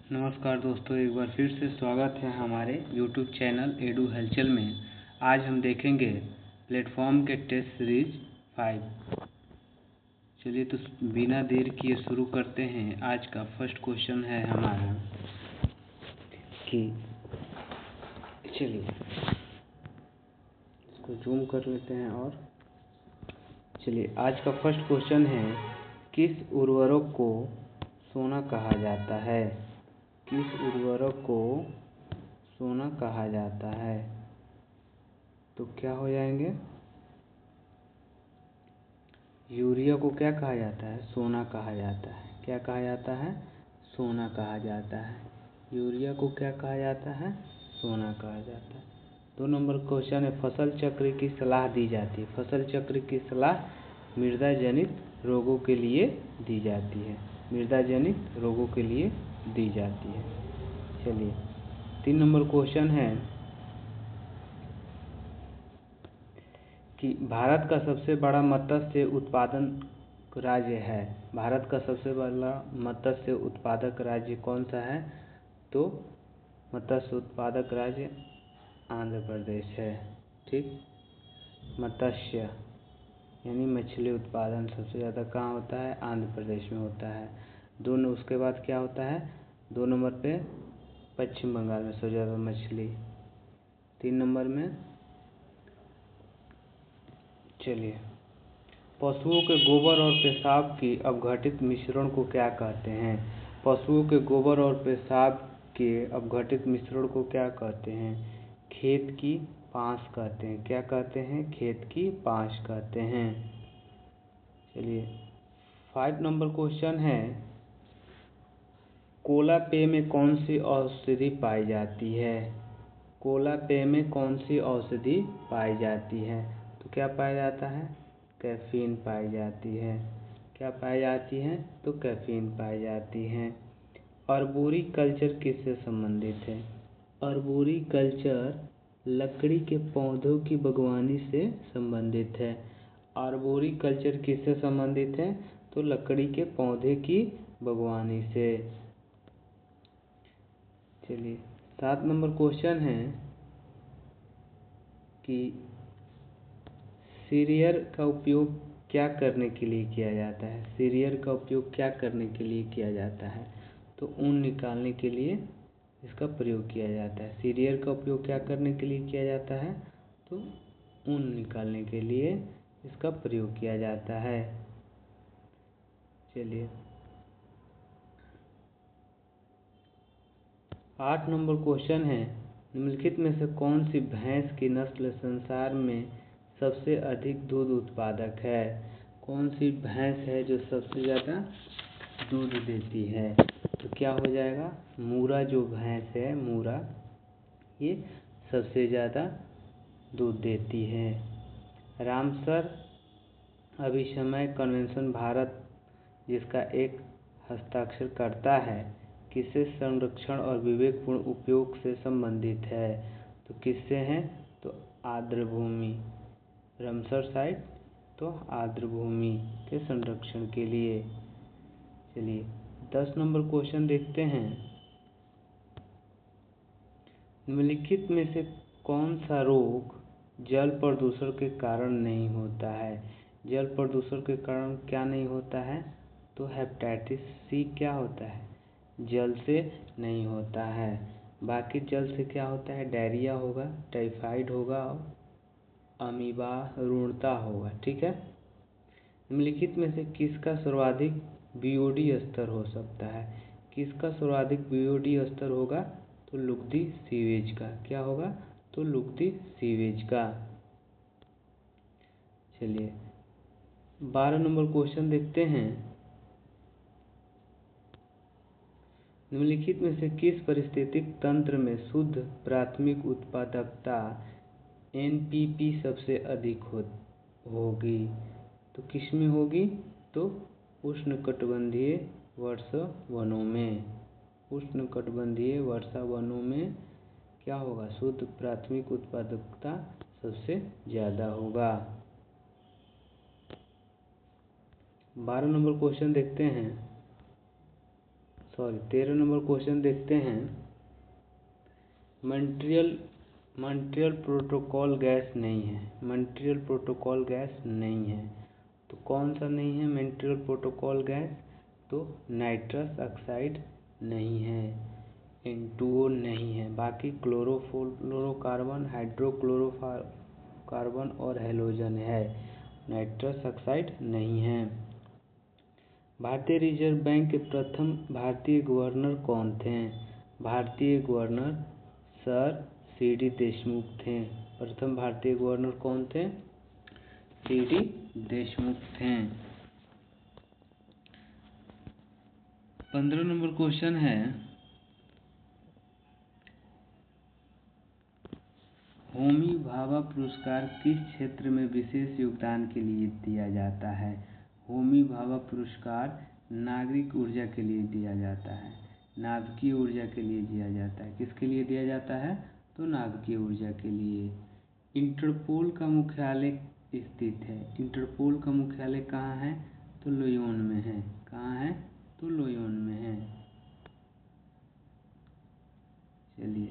नमस्कार दोस्तों, एक बार फिर से स्वागत है हमारे YouTube चैनल एडू हलचल में। आज हम देखेंगे प्लेटफॉर्म के टेस्ट सीरीज 5। चलिए तो बिना देर किए शुरू करते हैं। आज का फर्स्ट क्वेश्चन है हमारा कि चलिए इसको जूम कर लेते हैं और चलिए आज का फर्स्ट क्वेश्चन है, किस उर्वरक को सोना कहा जाता है? किस उर्वरक को सोना कहा जाता है? तो क्या हो जाएंगे? यूरिया को क्या कहा जाता है? सोना कहा जाता है। क्या कहा जाता है? सोना कहा जाता है। यूरिया को क्या कहा जाता है? सोना कहा जाता है। 2 नंबर क्वेश्चन है, फसल चक्र की सलाह दी जाती है। फसल चक्र की सलाह मृदा जनित रोगों के लिए दी जाती है। मृदा जनित रोगों के लिए दी जाती है। चलिए 3 नंबर क्वेश्चन है कि भारत का सबसे बड़ा मत्स्य उत्पादक राज्य है। भारत का सबसे बड़ा मत्स्य उत्पादक राज्य कौन सा है? तो मत्स्य उत्पादक राज्य आंध्र प्रदेश है। ठीक, मत्स्य यानी मछली उत्पादन सबसे ज़्यादा कहाँ होता है? आंध्र प्रदेश में होता है। दोनों उसके बाद क्या होता है? 2 नंबर पे पश्चिम बंगाल में सबसे ज़्यादा मछली। 3 नंबर में चलिए, पशुओं के गोबर और पेशाब की अपघटित मिश्रण को क्या कहते हैं? पशुओं के गोबर और पेशाब के अपघटित मिश्रण को क्या कहते हैं? खेत की पाँस कहते हैं। क्या कहते हैं? खेत की पाँस कहते हैं। चलिए 5 नंबर क्वेश्चन है, कोला पेय में कौन सी औषधि पाई जाती है? कोला पेय में कौन सी औषधि पाई जाती है? तो क्या पाया जाता है? कैफीन पाई जाती है। क्या पाई जाती है? तो कैफीन पाई जाती है। अर्बोरी कल्चर किससे संबंधित है? अर्बोरी कल्चर लकड़ी के पौधों की बागवानी से संबंधित है। अर्बोरी कल्चर किससे संबंधित है? तो लकड़ी के पौधे की बागवानी से। चलिए 7 नंबर क्वेश्चन है कि सीरियर का उपयोग क्या करने के लिए किया जाता है? सीरियर का उपयोग क्या करने के लिए किया जाता है? तो ऊन निकालने के लिए इसका प्रयोग किया जाता है। सीरियर का उपयोग क्या करने के लिए किया जाता है? तो ऊन निकालने के लिए इसका प्रयोग किया जाता है। चलिए 8 नंबर क्वेश्चन है, निम्नलिखित में से कौन सी भैंस की नस्ल संसार में सबसे अधिक दूध उत्पादक है? कौन सी भैंस है जो सबसे ज़्यादा दूध देती है? तो क्या हो जाएगा? मूरा जो भैंस है, मूरा, ये सबसे ज़्यादा दूध देती है। रामसर अभिसमय कन्वेंशन भारत जिसका एक हस्ताक्षर करता है, किससे संरक्षण और विवेकपूर्ण उपयोग से संबंधित है? तो किससे हैं? तो आर्द्र भूमि, रामसर साइट तो आर्द्र भूमि के संरक्षण के लिए। चलिए 10 नंबर क्वेश्चन देखते हैं, निम्नलिखित में से कौन सा रोग जल प्रदूषण के कारण नहीं होता है? जल प्रदूषण के कारण क्या नहीं होता है? तो हेपेटाइटिस सी क्या होता है? जल से नहीं होता है। बाकी जल से क्या होता है? डायरिया होगा, टाइफाइड होगा और अमीबा रुणता होगा। ठीक है, निम्नलिखित में से किसका सर्वाधिक बीओडी स्तर हो सकता है? किसका सर्वाधिक बीओडी स्तर होगा? तो लुगदी सीवेज का। क्या होगा? तो लुगदी सीवेज का। चलिए 12 नंबर क्वेश्चन देखते हैं, निम्नलिखित में से किस पारिस्थितिक तंत्र में शुद्ध प्राथमिक उत्पादकता एनपीपी सबसे अधिक होगी? तो किस में होगी? तो उष्णकटिबंधीय वर्षा वनों में। उष्णकटिबंधीय वर्षा वनों में क्या होगा? शुद्ध प्राथमिक उत्पादकता सबसे ज़्यादा होगा। 12 नंबर क्वेश्चन देखते हैं, 13 नंबर क्वेश्चन देखते हैं। मॉन्ट्रियल प्रोटोकॉल गैस नहीं है। मॉन्ट्रियल प्रोटोकॉल गैस नहीं है, तो कौन सा नहीं है मॉन्ट्रियल प्रोटोकॉल गैस? तो नाइट्रस ऑक्साइड नहीं है, N2O नहीं है। बाकी क्लोरोफ्लोरोकार्बन, हाइड्रोक्लोरोकार्बन और हैलोजन है, नाइट्रस ऑक्साइड नहीं है। भारतीय रिजर्व बैंक के प्रथम भारतीय गवर्नर कौन थे? भारतीय गवर्नर सर C.D. देशमुख थे। प्रथम भारतीय गवर्नर कौन थे? C.D. देशमुख थे। 15 नंबर क्वेश्चन है, होमी भाभा पुरस्कार किस क्षेत्र में विशेष योगदान के लिए दिया जाता है? होमी भाभा पुरस्कार नागरिक ऊर्जा के लिए दिया जाता है, नाभिकीय ऊर्जा के लिए दिया जाता है। किसके लिए दिया जाता है? तो नाभिकीय ऊर्जा के लिए। इंटरपोल का मुख्यालय स्थित है। इंटरपोल का मुख्यालय कहाँ है? तो लियोन में है। कहाँ है? तो लियोन में है। चलिए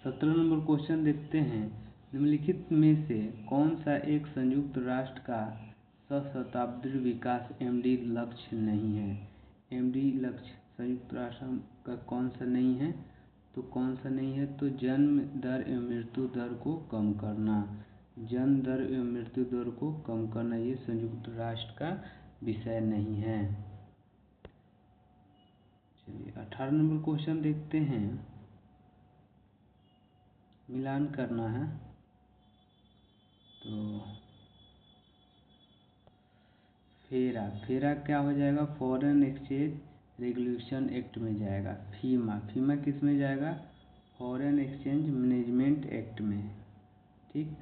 17 नंबर क्वेश्चन देखते हैं। निम्नलिखित में से कौन सा एक संयुक्त राष्ट्र का सहस्त्राब्दी विकास MD लक्ष्य नहीं है? MD लक्ष्य संयुक्त राष्ट्र का कौन सा नहीं है? तो कौन सा नहीं है? तो जन्म दर एवं मृत्यु दर को कम करना। जन्म दर एवं मृत्यु दर को कम करना ये संयुक्त राष्ट्र का विषय नहीं है। चलिए 18 नंबर क्वेश्चन देखते हैं। मिलान करना है, तो फेरा क्या हो जाएगा? फॉरेन एक्सचेंज रेगुलेशन एक्ट में जाएगा। फीमा किस में जाएगा? फॉरेन एक्सचेंज मैनेजमेंट एक्ट में। ठीक।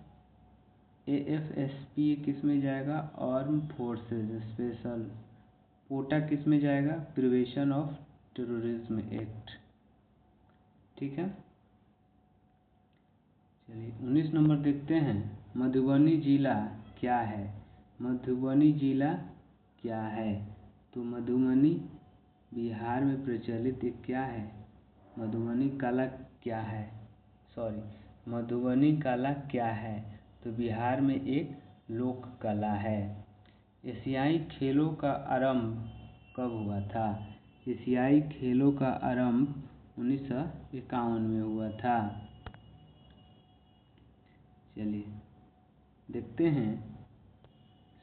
AFSP किस में जाएगा? Arm forces special. पोटा किस में जाएगा? Prevention of terrorism act. ठीक है। चलिए 19 नंबर देखते हैं। मधुबनी जिला क्या है? मधुबनी जिला क्या है? तो मधुबनी बिहार में प्रचलित एक क्या है? मधुबनी कला क्या है? मधुबनी कला क्या है? तो बिहार में एक लोक कला है। एशियाई खेलों का आरंभ कब हुआ था? एशियाई खेलों का आरंभ 1951 में हुआ था। चलिए देखते हैं।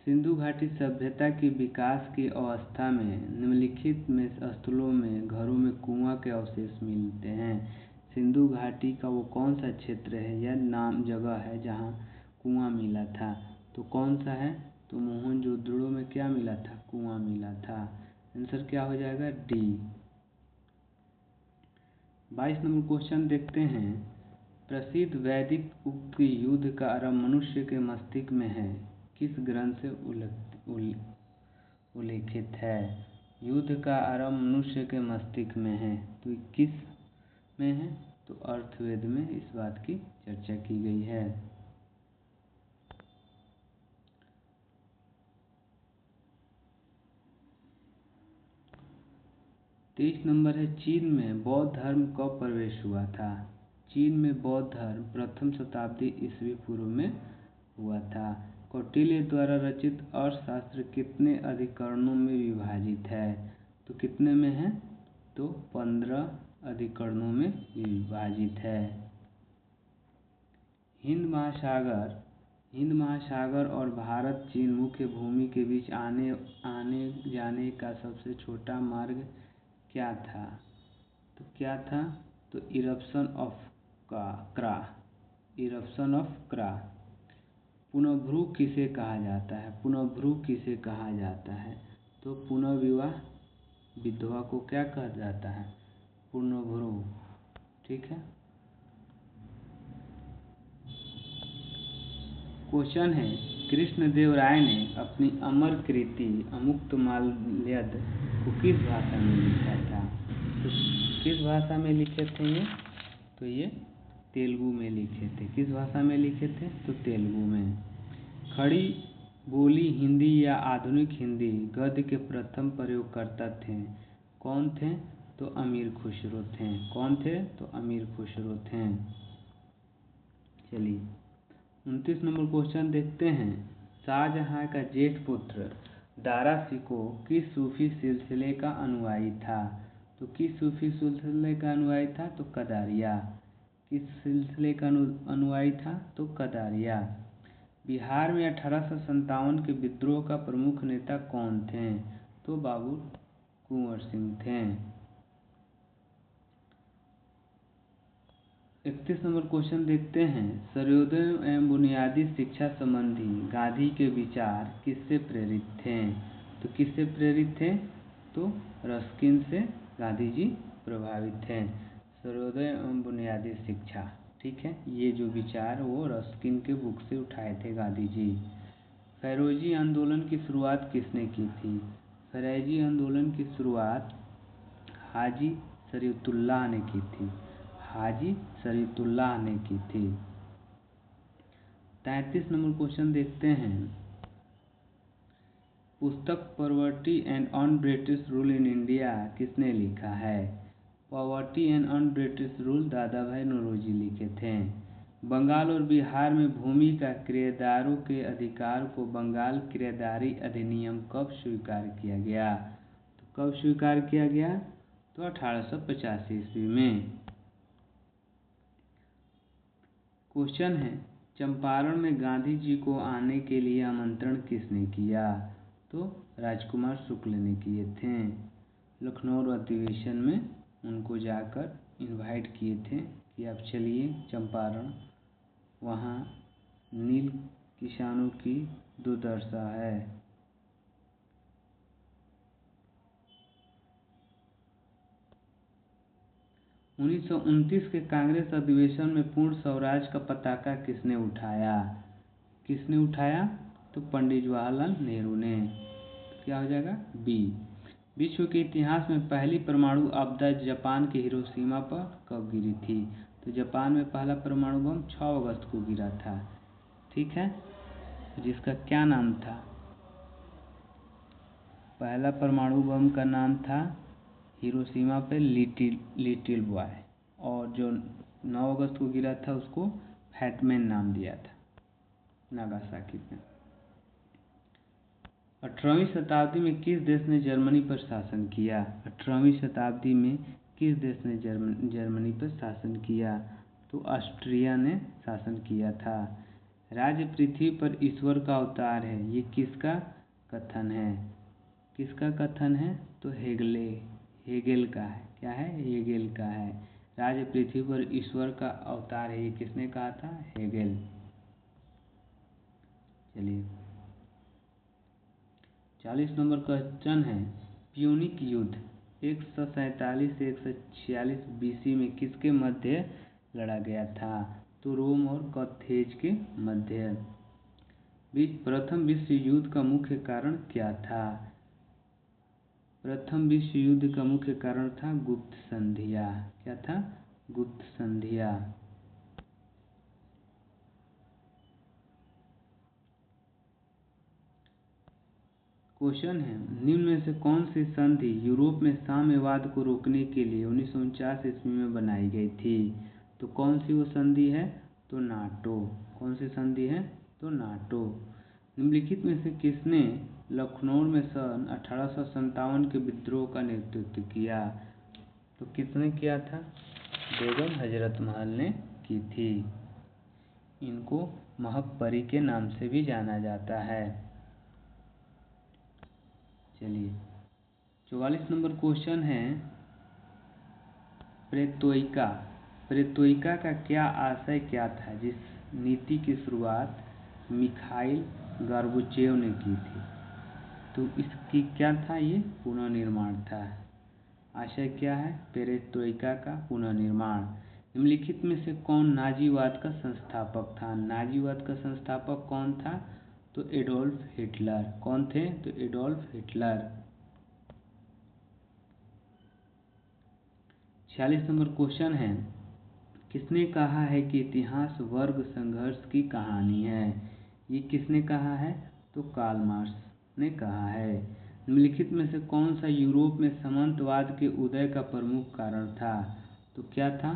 सिंधु घाटी सभ्यता के विकास की अवस्था में निम्नलिखित में स्थलों में घरों में कुआं के अवशेष मिलते हैं। सिंधु घाटी का वो कौन सा क्षेत्र है या नाम जगह है जहाँ कुआं मिला था? तो कौन सा है? तो मोहनजोदड़ो में क्या मिला था? कुआं मिला था। आंसर क्या हो जाएगा? D। 22 नंबर क्वेश्चन देखते हैं। प्रसिद्ध वैदिक उक्त युद्ध का आरंभ मनुष्य के मस्तिष्क में है, किस ग्रंथ से उल्लिखित है? युद्ध का आरंभ मनुष्य के मस्तिष्क में है, तो किस में है? तो अर्थवेद में इस बात की चर्चा की गई है। तेईस नंबर है। चीन में बौद्ध धर्म कब प्रवेश हुआ था? चीन में बौद्ध धर्म प्रथम शताब्दी ईस्वी पूर्व में हुआ था। कौटिल्य द्वारा रचित अर्थशास्त्र कितने अधिकरणों में विभाजित है? तो कितने में है? तो 15 अधिकरणों में विभाजित है। हिंद महासागर और भारत चीन मुख्य भूमि के बीच आने जाने का सबसे छोटा मार्ग क्या था? तो क्या था? तो इरप्शन ऑफ क्रा। पुनर्भ्रू किसे कहा जाता है? पुनर्भ्रू किसे कहा जाता है? तो पुनर्विवाह विधवा को क्या कहा जाता है? पुनर्भ्रू। ठीक है। क्वेश्चन है, कृष्णदेवराय ने अपनी अमर कृति अमुक्तमाल्यद को किस भाषा में लिखा था? तो किस भाषा में लिखे थे ये? तो ये तेलुगु में लिखे थे। किस भाषा में लिखे थे? तो तेलुगु में। खड़ी बोली हिंदी या आधुनिक हिंदी गद्य के प्रथम प्रयोगकर्ता थे? कौन थे? तो अमीर खुसरो थे। कौन थे? तो अमीर खुसरो थे। चलिए 29 नंबर क्वेश्चन देखते हैं। शाहजहां का जेठ पुत्र दारा शिकोह किस सूफी सिलसिले का अनुयायी था? तो किस सूफी सिलसिले का अनुयायी था? तो कदारिया। किस सिलसिले का अनुयायी था? तो कदारिया। बिहार में 1857 के विद्रोह का प्रमुख नेता कौन थे? तो बाबू कुंवर सिंह थे। 31 नंबर क्वेश्चन देखते हैं। सर्वोदय एवं बुनियादी शिक्षा संबंधी गांधी के विचार किससे प्रेरित थे? तो किससे प्रेरित थे? तो रस्किन से गांधी जी प्रभावित थे। सर्वोदय एवं बुनियादी शिक्षा, ठीक है, ये जो विचार वो रस्किन के बुक से उठाए थे गांधी जी। फैरोजी आंदोलन की शुरुआत किसने की थी? फैरोजी आंदोलन की शुरुआत हाजी शरीयतुल्लाह ने की थी। हाजी शरीयतुल्लाह ने की थी। 33 नंबर क्वेश्चन देखते हैं। पुस्तक poverty and un British rule in India किसने लिखा है? Poverty and un British rule दादा भाई नौरोजी लिखे थे। बंगाल और बिहार में भूमि का किराएदारों के अधिकार को बंगाल किराएदारी अधिनियम कब स्वीकार किया गया? तो कब स्वीकार किया गया? तो 1885 ईस्वी में। क्वेश्चन है चंपारण में गांधी जी को आने के लिए आमंत्रण किसने किया? तो राजकुमार शुक्ल ने किए थे। लखनऊ अधिवेशन में उनको जाकर इनवाइट किए थे कि आप चलिए चंपारण, वहाँ नील किसानों की दुर्दशा है। 1929 के कांग्रेस अधिवेशन में पूर्ण स्वराज का पताका किसने उठाया? किसने उठाया? तो पंडित जवाहरलाल नेहरू ने। तो क्या हो जाएगा? बी। विश्व के इतिहास में पहली परमाणु आपदा जापान के हिरोशिमा पर कब गिरी थी? तो जापान में पहला परमाणु बम 6 अगस्त को गिरा था, ठीक है, जिसका क्या नाम था? पहला परमाणु बम का नाम था हिरोशिमा पे लिटिल बॉय, और जो 9 अगस्त को गिरा था उसको फैटमैन नाम दिया था, नागासाकी में। 18वीं शताब्दी में किस देश ने जर्मनी पर शासन किया? 18वीं शताब्दी में किस देश ने जर्मनी पर शासन किया? तो ऑस्ट्रिया ने शासन किया था। राज्य पृथ्वी पर ईश्वर का अवतार है, ये किसका कथन है? किसका कथन है? तो हेगेल का है। क्या है? हेगेल का है। राज्य पृथ्वी पर ईश्वर का अवतार है, ये किसने कहा था? हेगेल। चलिए 40 नंबर क्वेश्चन है। प्यूनिक युद्ध 147 से 146 बीसी में किसके मध्य लड़ा गया था? तो रोम और कार्थेज के मध्य। प्रथम विश्व युद्ध का मुख्य कारण क्या था? प्रथम विश्व युद्ध का मुख्य कारण था गुप्त संधियां। क्या था? गुप्त संधियां। क्वेश्चन है निम्न में से कौन सी संधि यूरोप में साम्यवाद को रोकने के लिए 1949 ईस्वी में बनाई गई थी? तो कौन सी वो संधि है? तो नाटो। कौन सी संधि है? तो नाटो। निम्नलिखित में से किसने लखनऊ में सन 1857 के विद्रोह का नेतृत्व किया? तो किसने किया था? बेगम हजरत महल ने की थी। इनको महक परी के नाम से भी जाना जाता है। चलिए 44 नंबर क्वेश्चन है। प्रेतोइका का क्या आशय क्या था, जिस नीति की शुरुआत मिखाइल गोर्बाचेव ने की थी? तो इसकी क्या था? ये पुनर्निर्माण था। आशय क्या है पेरेस्ट्रोइका का? पुनर्निर्माण। निम्नलिखित में से कौन नाजीवाद का संस्थापक था? नाजीवाद का संस्थापक कौन था? तो एडोल्फ हिटलर। कौन थे? तो एडोल्फ हिटलर। 46 नंबर क्वेश्चन है। किसने कहा है कि इतिहास वर्ग संघर्ष की कहानी है? ये किसने कहा है? तो कार्ल मार्क्स ने कहा है। निम्नलिखित में से कौन सा यूरोप में सामंतवाद के उदय का प्रमुख कारण था? तो क्या था?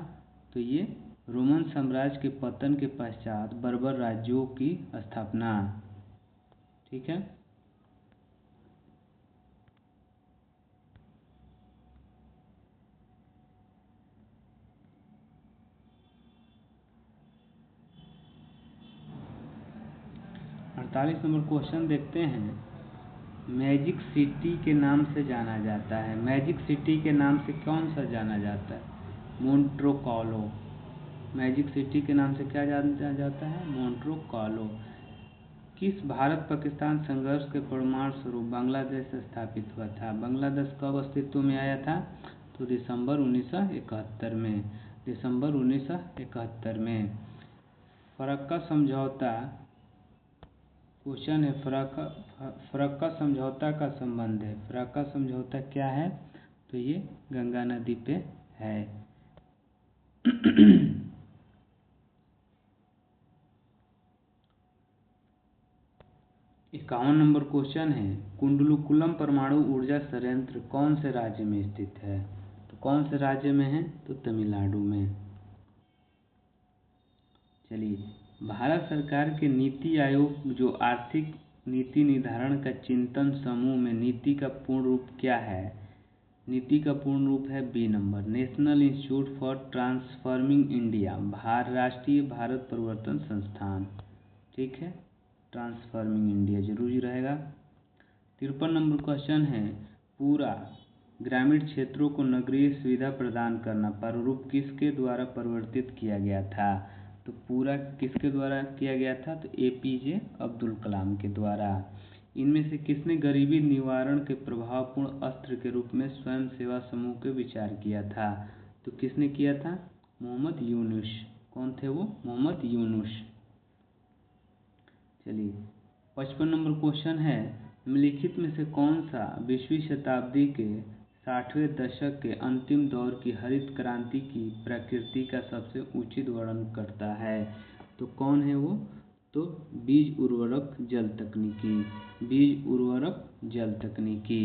तो ये रोमन साम्राज्य के पतन के पश्चात बर्बर राज्यों की स्थापना। ठीक है। अड़तालीस नंबर क्वेश्चन देखते हैं। मैजिक सिटी के नाम से जाना जाता है। मैजिक सिटी के नाम से कौन सा जाना जाता है? Montreux Carlo. मैजिक सिटी के नाम से क्या जाना जाता है? Montreux Carlo. किस भारत पाकिस्तान संघर्ष के परिणाम स्वरूप बांग्लादेश स्थापित हुआ था? बांग्लादेश कब अस्तित्व में आया था? तो दिसंबर 1971 में। दिसंबर 1971 में। फरक्का समझौता क्वेश्चन है। फरक्का समझौता का संबंध है। फरक्का समझौता क्या है? तो ये गंगा नदी पे है। 51 नंबर क्वेश्चन है। कुंडलकुलम परमाणु ऊर्जा संयंत्र कौन से राज्य में स्थित है? तो कौन से राज्य में है? तो तमिलनाडु में। चलिए, भारत सरकार के नीति आयोग जो आर्थिक नीति निर्धारण का चिंतन समूह में नीति का पूर्ण रूप क्या है? नीति का पूर्ण रूप है B number, national institute for transforming India, राष्ट्रीय भारत परिवर्तन संस्थान। ठीक है, ट्रांसफॉर्मिंग इंडिया जरूरी रहेगा। 53 नंबर क्वेश्चन है। पूरा ग्रामीण क्षेत्रों को नगरीय सुविधा प्रदान करना प्रारूप किसके द्वारा परिवर्तित किया गया था? तो पूरा किसके द्वारा किया गया था? तो APJ अब्दुल कलाम के द्वारा। इनमें से किसने गरीबी निवारण के प्रभावपूर्ण अस्त्र के रूप में स्वयं सेवा समूह के विचार किया था? तो किसने किया था? मोहम्मद यूनुस। कौन थे वो? मोहम्मद यूनुस। चलिए, 55 नंबर क्वेश्चन है। निम्नलिखित में से कौन सा 20वीं शताब्दी के 60वें दशक के अंतिम दौर की हरित क्रांति की प्रकृति का सबसे उचित वर्णन करता है? तो कौन है वो? तो बीज उर्वरक जल तकनीकी। बीज उर्वरक जल तकनीकी।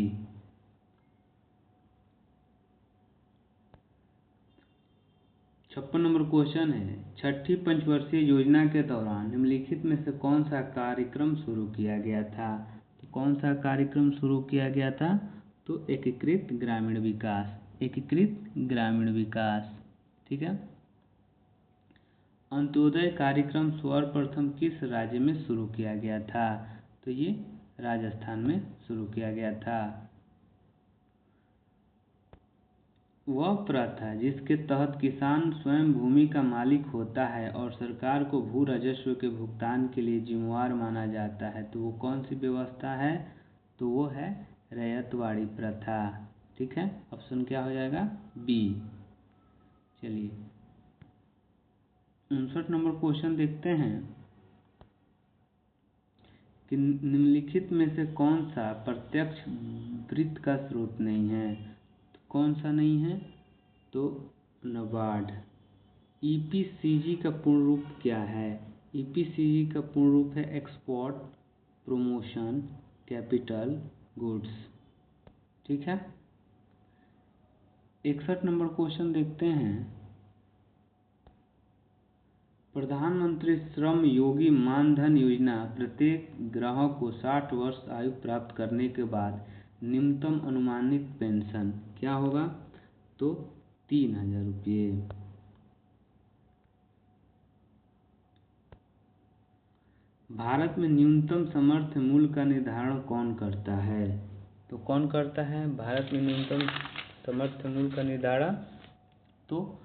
56 नंबर क्वेश्चन है। छठी पंचवर्षीय योजना के दौरान निम्नलिखित में से कौन सा कार्यक्रम शुरू किया गया था? तो कौन सा कार्यक्रम शुरू किया गया था? तो एकीकृत ग्रामीण विकास। एकीकृत ग्रामीण विकास। ठीक है। अंत्योदय कार्यक्रम सर्वप्रथम किस राज्य में शुरू किया गया था? तो ये राजस्थान में शुरू किया गया था। वह प्रथा जिसके तहत किसान स्वयं भूमि का मालिक होता है और सरकार को भू राजस्व के भुगतान के लिए जिम्मेवार माना जाता है, तो वो कौन सी व्यवस्था है? तो वो है रैयतवाड़ी प्रथा। ठीक है, ऑप्शन क्या हो जाएगा? बी। चलिए, 59 नंबर क्वेश्चन देखते हैं कि निम्नलिखित में से कौन सा प्रत्यक्ष वित्त का स्रोत नहीं है? तो कौन सा नहीं है? तो नाबार्ड। EPCG का पूर्ण रूप क्या है? EPCG का पूर्ण रूप है एक्सपोर्ट प्रमोशन कैपिटल गुड्स। ठीक है। 61 नंबर क्वेश्चन देखते हैं। प्रधानमंत्री श्रम योगी मानधन योजना प्रत्येक ग्राहक को 60 वर्ष आयु प्राप्त करने के बाद न्यूनतम अनुमानित पेंशन क्या होगा? तो 3000 रुपये। भारत में न्यूनतम समर्थन मूल्य का निर्धारण कौन करता है? तो कौन करता है भारत में न्यूनतम समर्थन मूल्य का निर्धारण? तो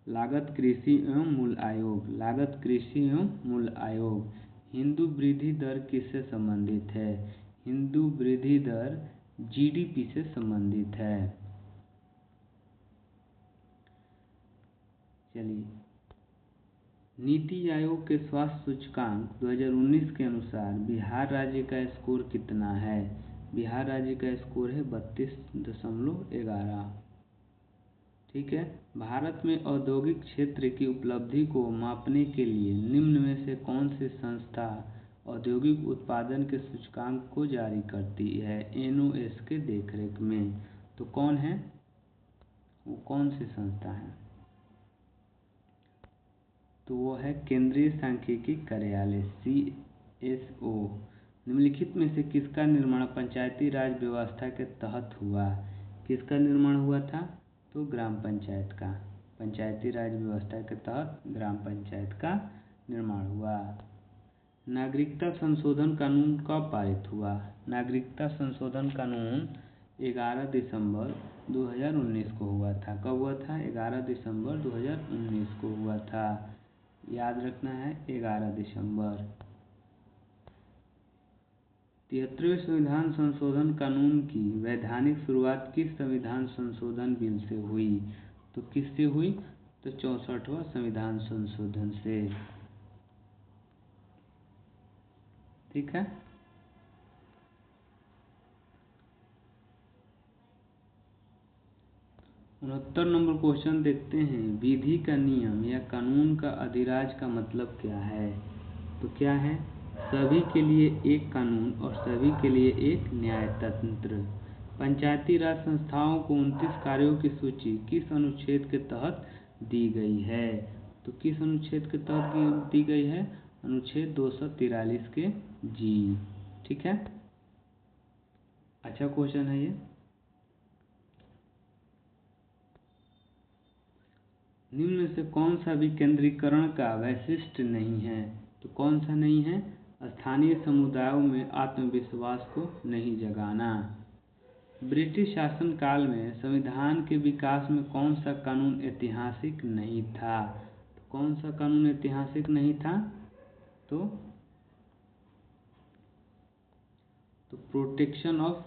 लागत कृषि एवं मूल्य आयोग। लागत कृषि एवं मूल्य आयोग। हिंदू वृद्धि दर किससे संबंधित है? हिंदू वृद्धि दर GDP से संबंधित है। चलिए, नीति आयोग के स्वास्थ्य सूचकांक 2019 के अनुसार बिहार राज्य का स्कोर कितना है? बिहार राज्य का स्कोर है 32.11। ठीक है। भारत में औद्योगिक क्षेत्र की उपलब्धि को मापने के लिए निम्न में से कौन सी संस्था औद्योगिक उत्पादन के सूचकांक को जारी करती है NOS के देखरेख में। तो कौन है वो, कौन सी संस्था है? तो वो है केंद्रीय सांख्यिकी कार्यालय CSO। निम्नलिखित में से किसका निर्माण पंचायती राज व्यवस्था के तहत हुआ? किसका निर्माण हुआ था? तो ग्राम पंचायत का। पंचायती राज व्यवस्था के तहत ग्राम पंचायत का निर्माण हुआ। नागरिकता संशोधन कानून कब पारित हुआ? नागरिकता संशोधन कानून 11 दिसंबर 2019 को हुआ था। कब हुआ था? 11 दिसंबर 2019 को हुआ था। याद रखना है 11 दिसंबर। 73वें संविधान संशोधन कानून की वैधानिक शुरुआत किस संविधान संशोधन बिल से हुई? तो किससे हुई? तो 64वां संविधान संशोधन से। ठीक है। 69 नंबर क्वेश्चन देखते हैं। विधि का नियम या कानून का अधिराज का मतलब क्या है? तो क्या है? सभी के लिए एक कानून और सभी के लिए एक न्यायतंत्र। पंचायती राज संस्थाओं को 29 कार्यों की सूची किस अनुच्छेद के तहत दी गई है? तो किस अनुच्छेद के तहत दी गई है? अनुच्छेद 243 के जी। ठीक है, अच्छा क्वेश्चन है ये। निम्न में से कौन सा विकेंद्रीकरण का वैशिष्ट्य नहीं है? तो कौन सा नहीं है? स्थानीय समुदायों में आत्मविश्वास को नहीं जगाना। ब्रिटिश शासनकाल में संविधान के विकास में कौन सा कानून ऐतिहासिक नहीं था? तो कौन सा कानून ऐतिहासिक नहीं था? तो protection of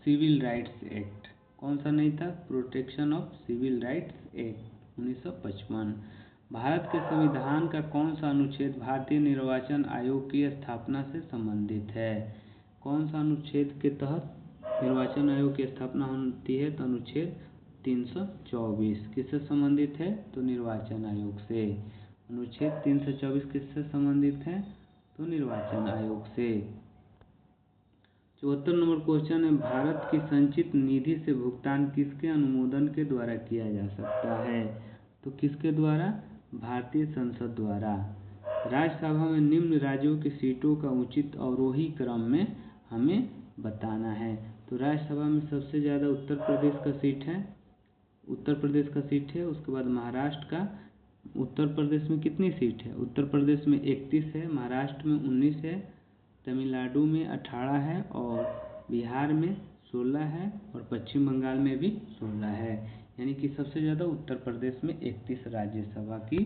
civil rights act. कौन सा नहीं था? Protection of civil rights act 1955। भारत के संविधान का कौन सा अनुच्छेद भारतीय निर्वाचन आयोग की स्थापना से संबंधित है? कौन सा अनुच्छेद के तहत निर्वाचन आयोग की स्थापना होती है? तो अनुच्छेद 324। किससे संबंधित है? तो निर्वाचन आयोग से। अनुच्छेद 324 किससे संबंधित है? तो निर्वाचन आयोग से। 74 नंबर क्वेश्चन है। भारत की संचित निधि से भुगतान किसके अनुमोदन के द्वारा किया जा सकता है? तो किसके द्वारा? भारतीय संसद द्वारा। राज्यसभा में निम्न राज्यों की सीटों का उचित अवरोही क्रम में हमें बताना है। तो राज्यसभा में सबसे ज़्यादा उत्तर प्रदेश का सीट है। उत्तर प्रदेश का सीट है। उसके बाद महाराष्ट्र का। उत्तर प्रदेश में कितनी सीट है? उत्तर प्रदेश में 31 है, महाराष्ट्र में 19 है, तमिलनाडु में 18 है और बिहार में 16 है और पश्चिम बंगाल में भी 16 है। यानी कि सबसे ज़्यादा उत्तर प्रदेश में 31 राज्यसभा की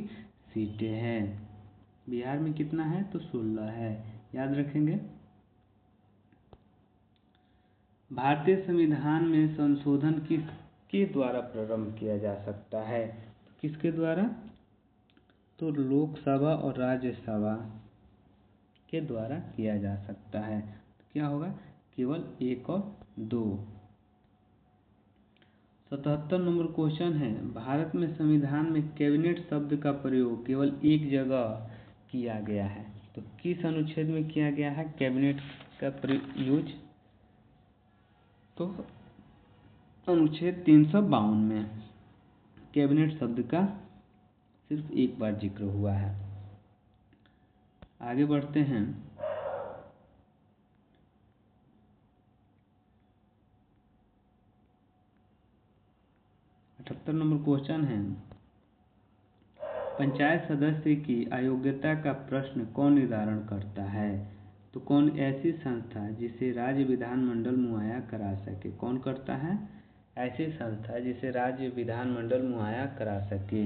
सीटें हैं। बिहार में कितना है? तो 16 है। याद रखेंगे। भारतीय संविधान में संशोधन किसके द्वारा प्रारंभ किया जा सकता है? किसके द्वारा? तो लोकसभा और राज्यसभा के द्वारा किया जा सकता है। तो क्या होगा? केवल 1 और 2। 77 नंबर क्वेश्चन है। भारत में संविधान में कैबिनेट शब्द का प्रयोग केवल एक जगह किया गया है। तो किस अनुच्छेद में किया गया है कैबिनेट का यूज? तो अनुच्छेद 352 में कैबिनेट शब्द का सिर्फ एक बार जिक्र हुआ है। आगे बढ़ते हैं। 78 नंबर क्वेश्चन है। पंचायत सदस्य की अयोग्यता का प्रश्न कौन निर्धारण करता है? तो कौन ऐसी संस्था जिसे राज्य विधानमंडल मुहैया करा सके? कौन करता है? ऐसी संस्था जिसे राज्य विधानमंडल मुहैया करा सके।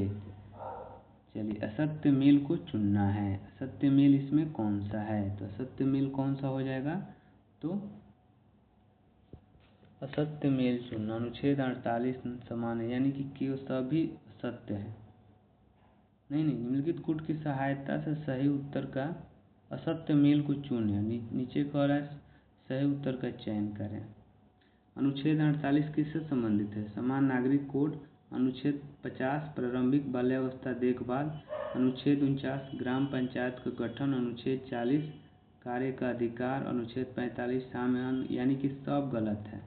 चलिए, असत्य मेल को चुनना है। असत्य मेल इसमें कौन सा है? तो असत्य मेल कौन सा हो जाएगा? तो असत्य मेल चुनना। अनुच्छेद 48 समान है, यानी कि सभी सत्य है। नहीं, निम्नलिखित कूट की सहायता से सही उत्तर का असत्य मेल को चुनें। नीचे कह रहा है सही उत्तर का चयन करें। अनुच्छेद 48 किससे संबंधित है? समान नागरिक कोड। अनुच्छेद 50 प्रारंभिक बाल्यावस्था देखभाल। अनुच्छेद 49 ग्राम पंचायत का गठन। अनुच्छेद 40 कार्य का अधिकार, अनुच्छेद 45 सामान्य, यानी कि सब गलत है,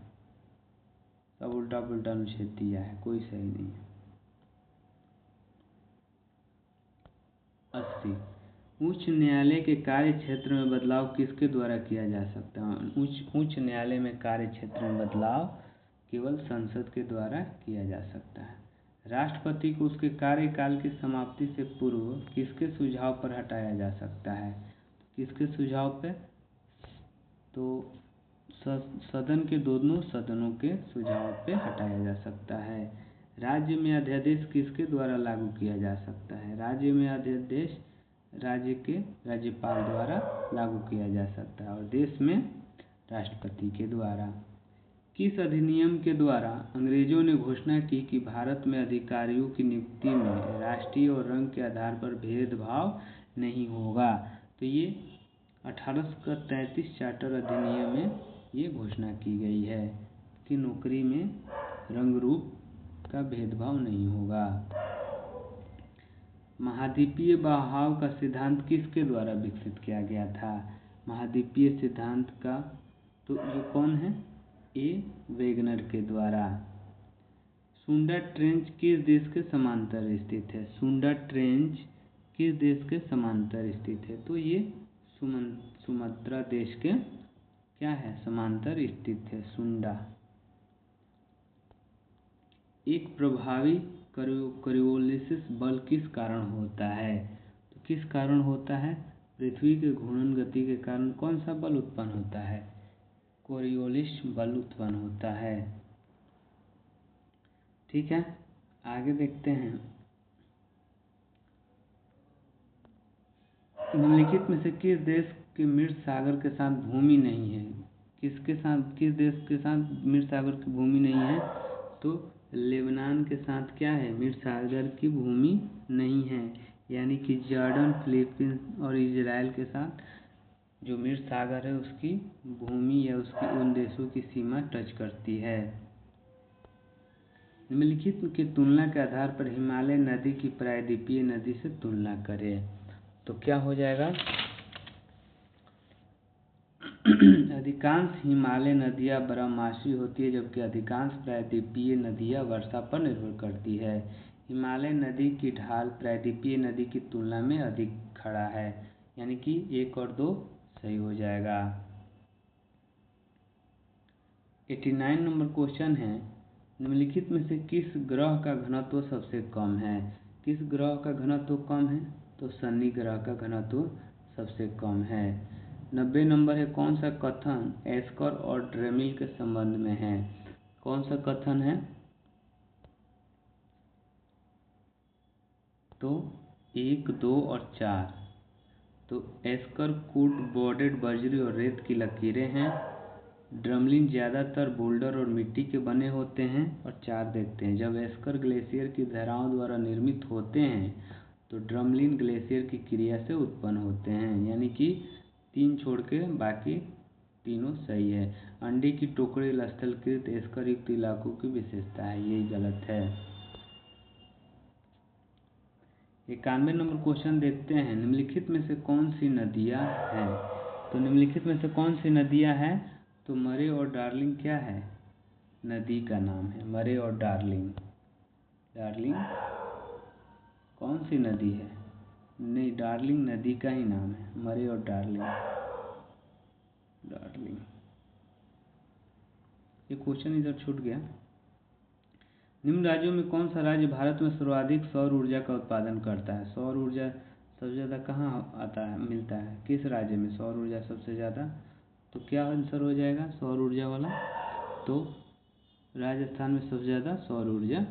सब उल्टा पुल्टा अनुच्छेद दिया है, कोई सही नहीं है। 80 उच्च न्यायालय के कार्य क्षेत्र में बदलाव किसके द्वारा किया जा सकता है? उच्च न्यायालय में कार्य क्षेत्र में बदलाव केवल संसद के द्वारा किया जा सकता है। राष्ट्रपति को उसके कार्यकाल की समाप्ति से पूर्व किसके सुझाव पर हटाया जा सकता है? किसके सुझाव पे? तो सदन के दोनों सदनों के सुझाव पे हटाया जा सकता है। राज्य में अध्यादेश किसके द्वारा लागू किया जा सकता है? राज्य में अध्यादेश राज्य के राज्यपाल द्वारा लागू किया जा सकता है और देश में राष्ट्रपति के द्वारा। किस अधिनियम के द्वारा अंग्रेजों ने घोषणा की कि भारत में अधिकारियों की नियुक्ति में राष्ट्रीय और रंग के आधार पर भेदभाव नहीं होगा? तो ये 1833 चार्टर अधिनियम में ये घोषणा की गई है कि नौकरी में रंग रूप का भेदभाव नहीं होगा। महाद्वीपीय बहाव का सिद्धांत किसके द्वारा विकसित किया गया था? महाद्वीपीय सिद्धांत का तो ये कौन है? ए वेगनर के द्वारा। सुंडा ट्रेंच किस देश के समांतर स्थित है? सुंडा ट्रेंच किस देश के समांतर स्थित है? तो ये सुमात्रा देश के क्या है? समांतर स्थित है सुंडा। एक प्रभावी कोरियोलिस बल किस कारण होता है? तो किस कारण होता है? पृथ्वी के घूर्णन गति के कारण कौन सा बल उत्पन्न होता है? कोरियोलिस बल उत्पन्न होता है। ठीक है, आगे देखते हैं। निम्नलिखित में से किस देश के मृत सागर के साथ भूमि नहीं है? किस देश के साथ मृत सागर की भूमि नहीं है? तो लेबनान के साथ क्या है? मृत सागर की भूमि नहीं है, यानी कि जॉर्डन, फिलीपींस और इजराइल के साथ जो मृत सागर है उसकी भूमि या उसकी उन देशों की सीमा टच करती है। निम्नलिखित की तुलना के आधार पर हिमालय नदी की प्रायद्वीपीय नदी से तुलना करें। तो क्या हो जाएगा? अधिकांश हिमालय नदियाँ बारहमासी होती है, जबकि अधिकांश प्रायद्वीपीय नदियाँ वर्षा पर निर्भर करती है। हिमालय नदी की ढाल प्रायद्वीपीय नदी की तुलना में अधिक खड़ा है, यानी कि 1 और 2 सही हो जाएगा। 89 नंबर क्वेश्चन है, निम्नलिखित में से किस ग्रह का घनत्व सबसे कम है? किस ग्रह का घनत्व कम है? तो शनि ग्रह का घनत्व सबसे कम है। 90 नंबर है, कौन सा कथन एस्कर और ड्रेमिल के संबंध में है? कौन सा कथन है? तो 1, 2 और 4। तो एस्कर कूट बोर्डेड बजरी और रेत की लकीरें हैं। ड्रमलिन ज़्यादातर बोल्डर और मिट्टी के बने होते हैं। और 4 देखते हैं, जब एस्कर ग्लेशियर की धाराओं द्वारा निर्मित होते हैं तो ड्रमलिन ग्लेशियर की क्रिया से उत्पन्न होते हैं, यानी कि 3 छोड़ के बाकी तीनों सही है। अंडे की टोकरी स्थलकृत एस्कर युक्त इलाकों की विशेषता है, यही गलत है। 91 नंबर क्वेश्चन देखते हैं, निम्नलिखित में से कौन सी नदियाँ हैं? तो निम्नलिखित में से कौन सी नदियाँ हैं? तो मरे और डार्लिंग क्या है? नदी का नाम है, मरे और डार्लिंग। डार्लिंग कौन सी नदी है? नहीं, डार्लिंग नदी का ही नाम है, मरे और डार्लिंग। डार्लिंग ये क्वेश्चन इधर छूट गया। निम्न राज्यों में कौन सा राज्य भारत में सर्वाधिक सौर ऊर्जा का उत्पादन करता है? सौर ऊर्जा सबसे ज़्यादा कहाँ आता है, मिलता है? किस राज्य में सौर ऊर्जा सबसे ज़्यादा? तो क्या आंसर हो जाएगा सौर ऊर्जा वाला? तो राजस्थान में सबसे ज़्यादा सौर ऊर्जा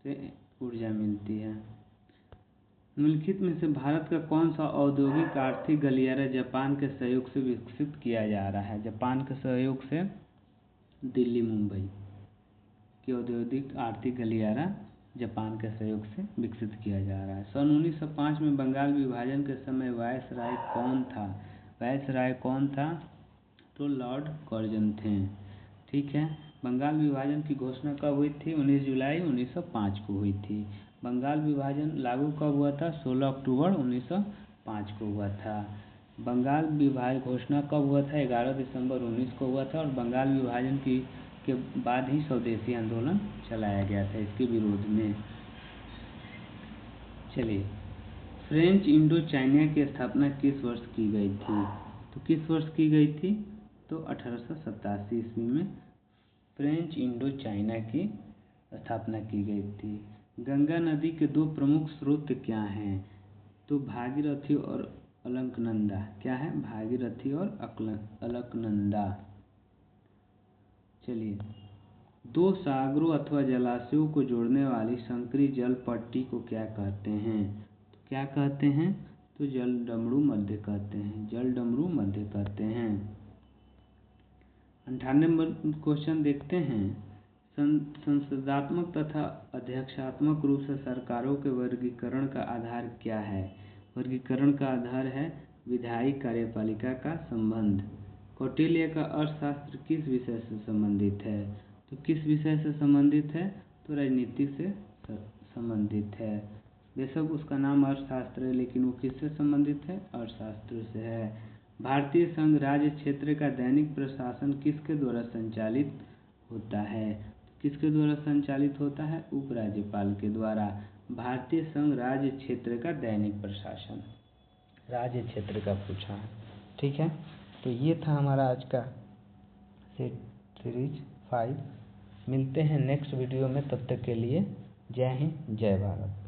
से ऊर्जा मिलती है। निम्नलिखित में से भारत का कौन सा औद्योगिक आर्थिक गलियारा जापान के सहयोग से विकसित किया जा रहा है? जापान के सहयोग से दिल्ली मुंबई की औद्योगिक आर्थिक गलियारा जापान के सहयोग से विकसित किया जा रहा है। सन 1905 में बंगाल विभाजन के समय वायसराय कौन था? वायसराय कौन था? तो लॉर्ड कर्जन थे। ठीक है, बंगाल विभाजन की घोषणा कब हुई थी? 19 जुलाई 1905 को हुई थी। बंगाल विभाजन लागू कब हुआ था? 16 अक्टूबर 1905 को हुआ था। बंगाल विभाजन घोषणा कब हुआ था? 11 दिसंबर 19 को हुआ था और बंगाल विभाजन के बाद ही स्वदेशी आंदोलन चलाया गया था इसके विरोध में। चलिए, फ्रेंच इंडो चाइना की स्थापना किस वर्ष की गई थी? तो किस वर्ष की गई थी? तो 1887 ईस्वी में फ्रेंच इंडो चाइना की स्थापना की गई थी। गंगा नदी के दो प्रमुख स्रोत क्या हैं? तो भागीरथी और अलकनंदा। क्या है? भागीरथी और अलकनंदा। चलिए, दो सागरों अथवा जलाशयों को जोड़ने वाली संकरी जल पट्टी को क्या कहते हैं? तो क्या कहते हैं? तो जलडमरू मध्य कहते हैं। जलडमरू मध्य कहते हैं। 98 नंबर क्वेश्चन देखते हैं। संसदात्मक तथा अध्यक्षात्मक रूप से सरकारों के वर्गीकरण का आधार क्या है? वर्गीकरण का आधार है विधायी कार्यपालिका का संबंध। कौटिल्य का अर्थशास्त्र किस विषय से संबंधित है? तो किस विषय से संबंधित है? तो राजनीति से संबंधित है। बेशक उसका नाम अर्थशास्त्र है, लेकिन वो किससे संबंधित है? अर्थशास्त्र से है। भारतीय संघ राज्य क्षेत्र का दैनिक प्रशासन किसके द्वारा संचालित होता है? किसके द्वारा संचालित होता है? उपराज्यपाल के द्वारा। भारतीय संघ राज्य क्षेत्र का दैनिक प्रशासन राज्य क्षेत्र का पूछा है। ठीक है, तो ये था हमारा आज का सीरीज 5। मिलते हैं नेक्स्ट वीडियो में, तब तक के लिए जय हिंद जय भारत।